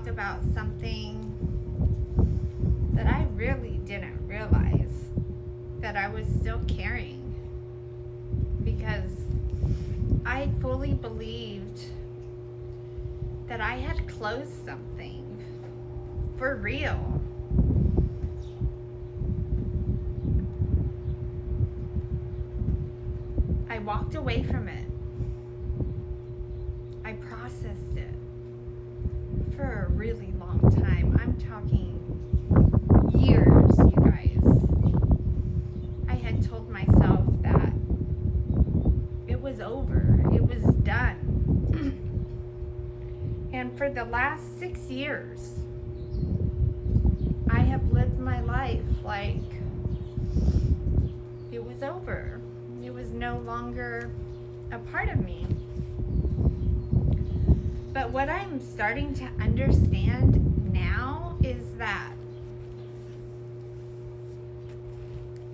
talk about something that I really didn't realize that I was still carrying, because I fully believed that I had closed something for real. I walked away from it. I processed it for a really long time. I'm talking years, you guys. I had told myself that it was over, it was done. And for the last 6 years, I have lived my life like it was over. It was no longer a part of me. But what I'm starting to understand now is that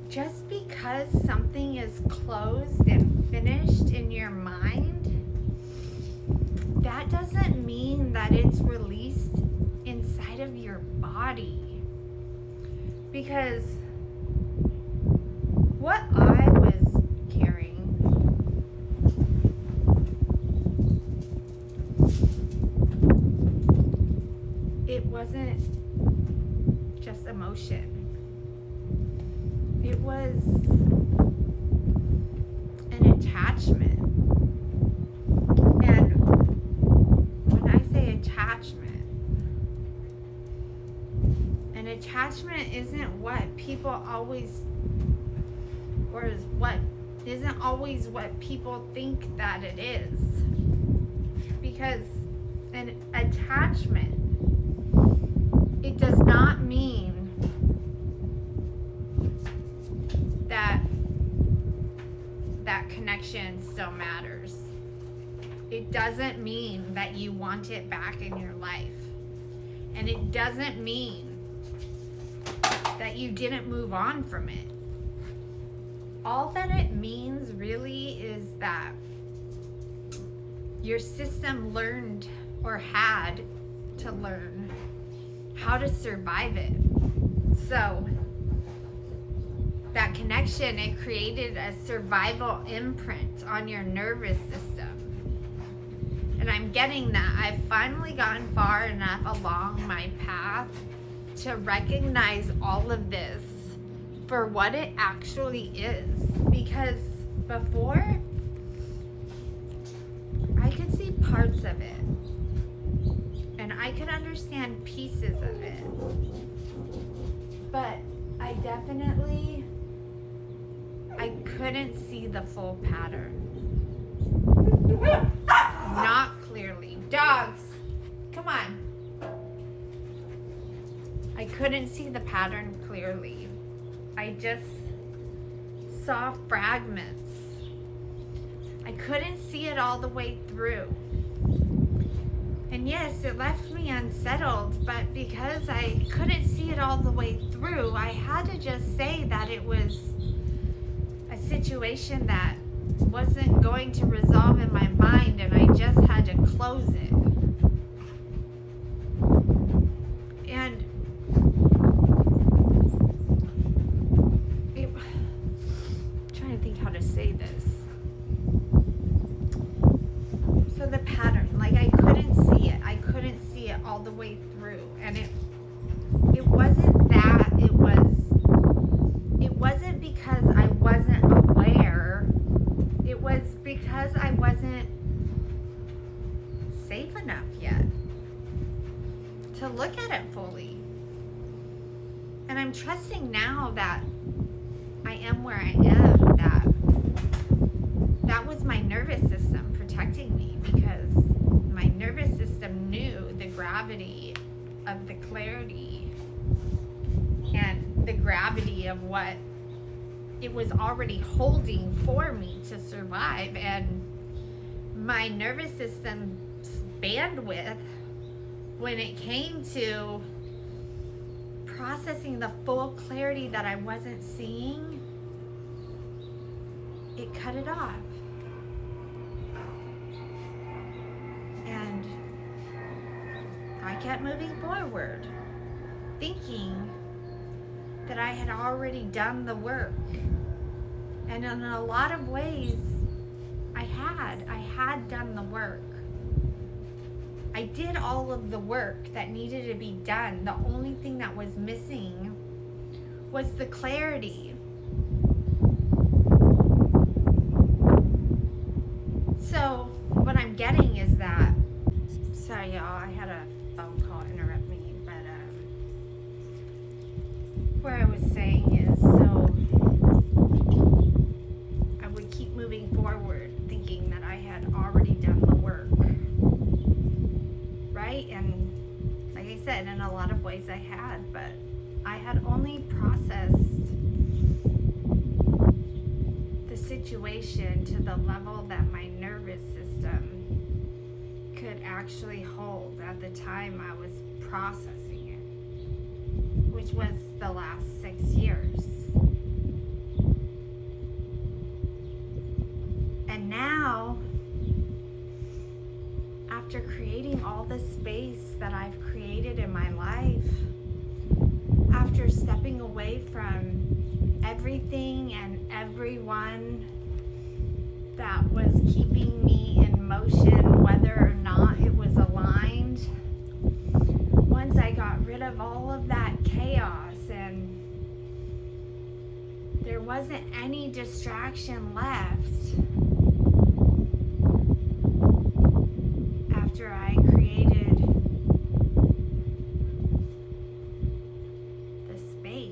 just because something is closed and finished in your mind, that doesn't mean that it's released inside of your body. Because what I was carrying it wasn't just emotion. It was an attachment. And when I say attachment, an attachment isn't what people always, or is what isn't always what people think that it is. Because an attachment, it does not mean that that connection still matters. It doesn't mean that you want it back in your life. And it doesn't mean that you didn't move on from it. All that it means really is that your system learned or had to learn how to survive it. So that connection, it created a survival imprint on your nervous system. And I'm getting that. I've finally gotten far enough along my path to recognize all of this for what it actually is. Because before, I could see parts of it. And I could understand pieces of it. But I couldn't see the full pattern. Not clearly. Dogs, come on. I couldn't see the pattern clearly. I just saw fragments. I couldn't see it all the way through. And yes, it left me unsettled, but because I couldn't see it all the way through, I had to just say that it was a situation that wasn't going to resolve in my mind, and I just had to close it. And I'm trying to think how to say this. So the pattern, like I couldn't see it. I couldn't see it all the way through. And it wasn't that. It wasn't because I wasn't aware. It was because I wasn't safe enough yet to look at it fully. And I'm trusting now that I am where I am, that was my nervous system protecting me, because my nervous system knew the gravity of the clarity and the gravity of what it was already holding for me to survive. And my nervous system's bandwidth, when it came to processing the full clarity that I wasn't seeing, it cut it off. And I kept moving forward, thinking that I had already done the work. And in a lot of ways, I had done the work. I did all of the work that needed to be done. The only thing that was missing was the clarity. So what I'm getting is that, sorry y'all, I had a phone call interrupt me, but what I was saying is, so I would keep moving forward thinking that I had already done the work, right? And like I said, in a lot of ways I had, but I had only processed the situation to the level that my nervous system could actually hold at the time I was processing it, which was the last 6 years. And now, after creating all the space that I've created in my life, after stepping away from everything and everyone that was keeping me in motion, whether or not it was aligned, once I got rid of all of that chaos and there wasn't any distraction left, after I created the space,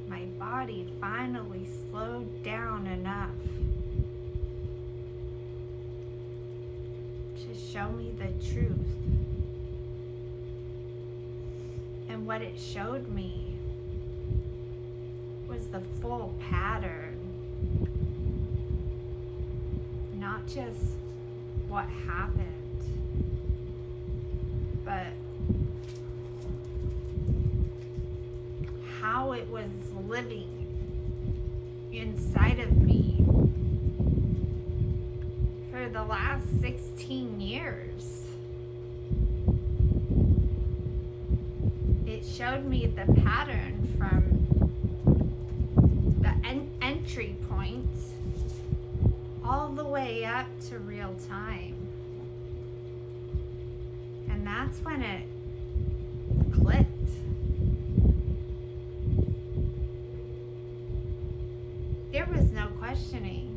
my body finally slowed down enough to show me the truth. And what it showed me was the full pattern, not just what happened, but how it was living inside of me for the last 16 years. It showed me the pattern from the entry point all the way up to real time. And that's when it clicked. There was no questioning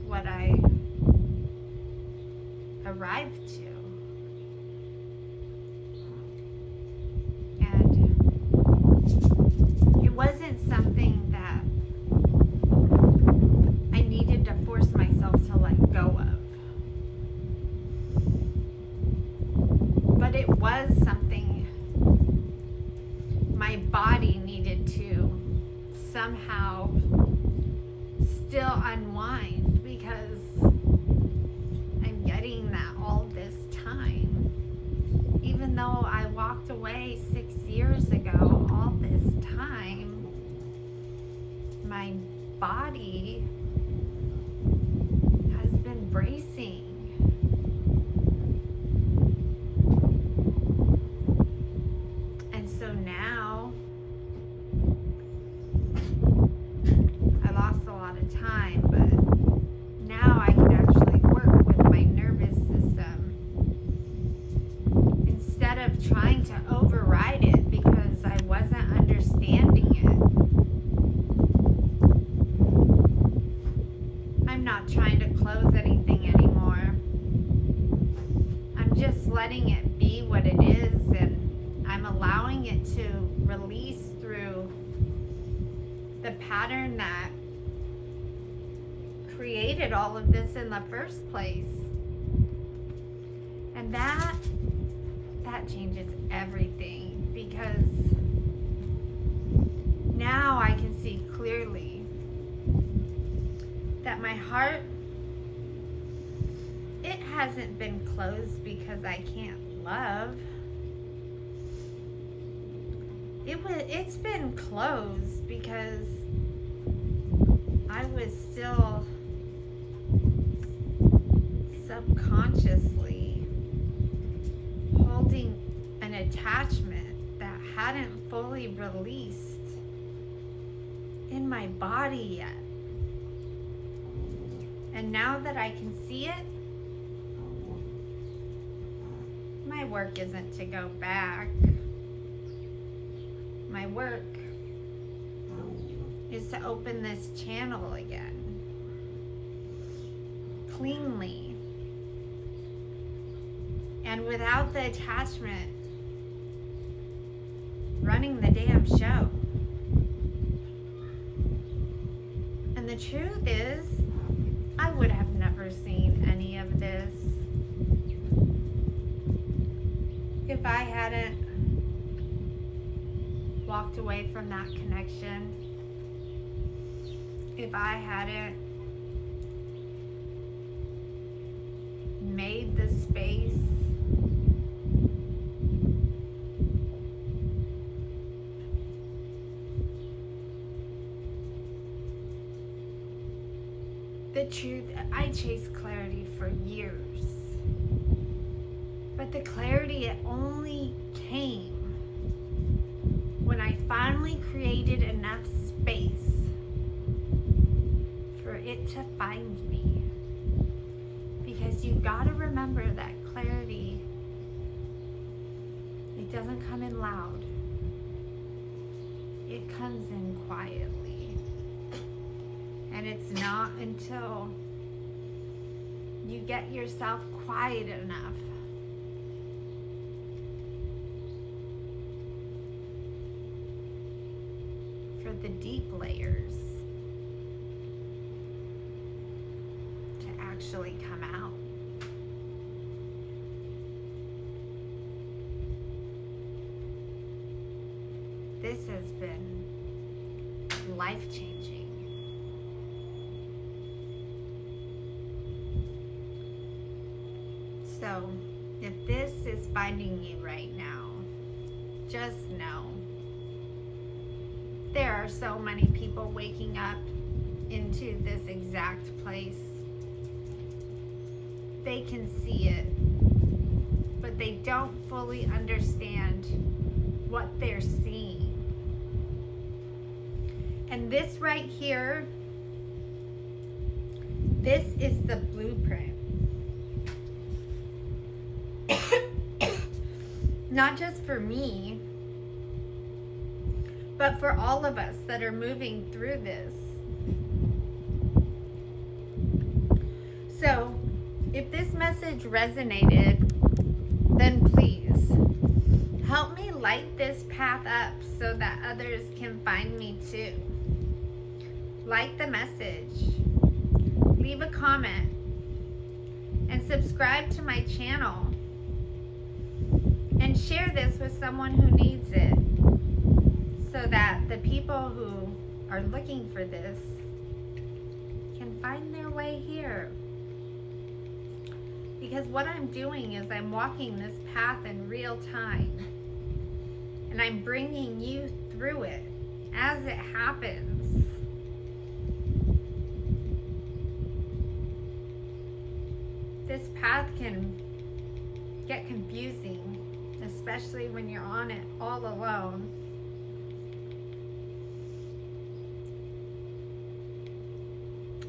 what I arrived to. And it wasn't something that I needed to force myself to let go of. But it was something my body needed to somehow still unwind, because I'm getting that all this time. Even though I walked away 6 years ago, all this time, my body has been bracing. And so now I lost a lot of time, but now I can actually work with my nervous system instead of trying to override it because I wasn't understanding it. I'm not trying to close anything anymore. I'm just letting it be what it is, and I'm allowing it to release through the pattern that created all of this in the first place. And that changes everything, because now I can see clearly that my heart, it hasn't been closed because I can't love. It's been closed because I was still subconsciously holding an attachment that hadn't fully released in my body yet. And now that I can see it, my work isn't to go back. My work is to open this channel again, cleanly, and without the attachment running the damn show. And the truth is, I would have never seen any of this if I hadn't walked away from that connection, if I hadn't made the space the truth. I chased clarity for years, but the clarity, it only came when I finally created enough space for it to find me. Because you gotta remember that clarity, it doesn't come in loud. It comes in quietly. And it's not until you get yourself quiet enough for the deep layers to actually come out. This has been life-changing. So, if this is finding you right now, just know there are so many people waking up into this exact place. They can see it, but they don't fully understand what they're seeing. And this right here, this is the blueprint. Not just for me, but for all of us that are moving through this. So, if this message resonated, then please help me light this path up so that others can find me too. Like the message, leave a comment, and subscribe to my channel. And share this with someone who needs it, so that the people who are looking for this can find their way here. Because what I'm doing is I'm walking this path in real time, and I'm bringing you through it as it happens. This path can get confusing, especially when you're on it all alone.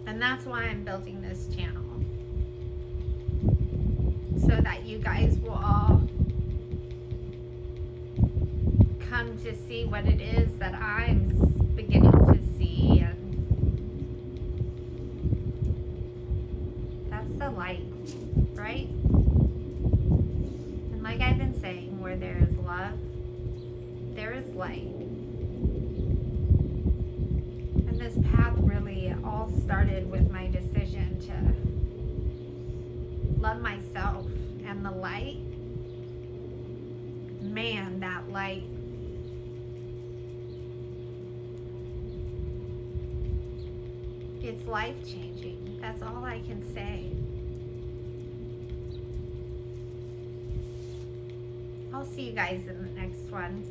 And that's why I'm building this channel, so that you guys will all come to see what it is that I'm beginning to see. And that's the light, right? And like I've been saying, where there is love, there is light. And this path really all started with my decision to love myself. And the light, man, that light, it's life-changing. That's all I can say. I'll see you guys in the next one.